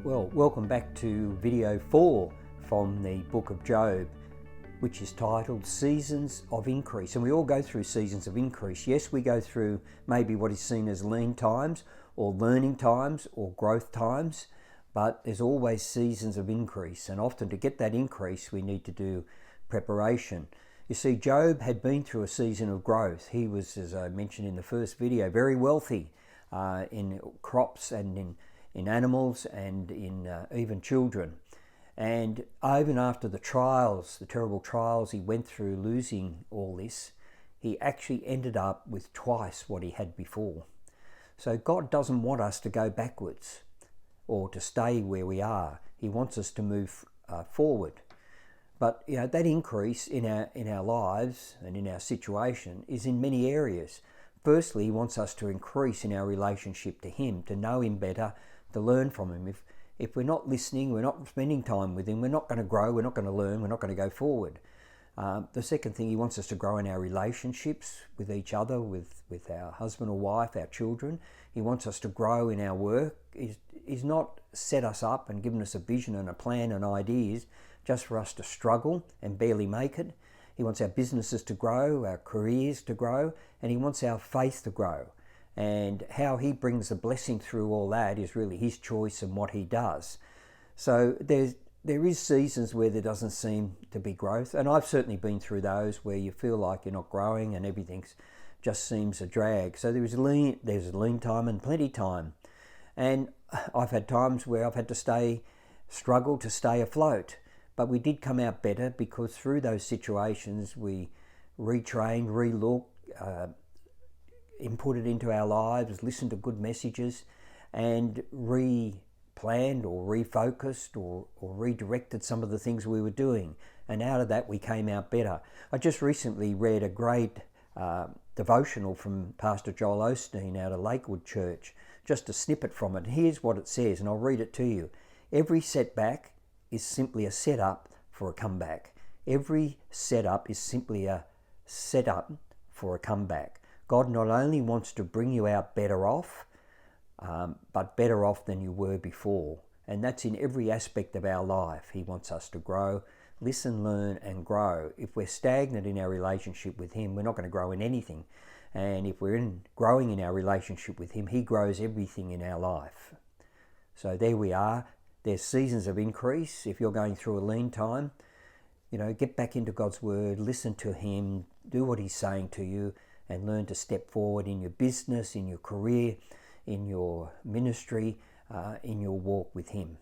Well, welcome back to video 4 from the book of Job, which is titled Seasons of Increase. And we all go through seasons of increase. Yes, we go through maybe what is seen as lean times or learning times or growth times, but there's always seasons of increase. And often to get that increase, we need to do preparation. You see, Job had been through a season of growth. He was, as I mentioned in the first video, very wealthy in crops and in animals and in even children. And even after the trials, the terrible trials he went through losing all this, he actually ended up with twice what he had before. So God doesn't want us to go backwards or to stay where we are. He wants us to move forward. But that increase in our lives and in our situation is in many areas. Firstly, he wants us to increase in our relationship to him, to know him better, to learn from him. If we're not listening, we're not spending time with him, we're not going to grow, we're not going to learn, we're not going to go forward. The second thing, he wants us to grow in our relationships with each other, with our husband or wife, our children. He wants us to grow in our work. He's not set us up and given us a vision and a plan and ideas just for us to struggle and barely make it. He wants our businesses to grow, our careers to grow, and he wants our faith to grow. And how he brings the blessing through all that is really his choice and what he does. So there is seasons where there doesn't seem to be growth, and I've certainly been through those where you feel like you're not growing and everything just seems a drag. So there's lean time and plenty time. And I've had times where I've had to struggle to stay afloat. But we did come out better because through those situations we retrained, relooked, input it into our lives, listened to good messages, and replanned or refocused or redirected some of the things we were doing. And out of that we came out better. I just recently read a great devotional from Pastor Joel Osteen out of Lakewood Church, just a snippet from it. Here's what it says, and I'll read it to you. Every setback is simply a setup for a comeback. Every setup is simply a setup for a comeback. God not only wants to bring you out better off, but better off than you were before. And that's in every aspect of our life. He wants us to grow, listen, learn, and grow. If we're stagnant in our relationship with him, we're not going to grow in anything. And if we're growing in our relationship with him, he grows everything in our life. So there we are. There's seasons of increase. If you're going through a lean time, get back into God's word, listen to him, do what he's saying to you, and learn to step forward in your business, in your career, in your ministry, in your walk with him.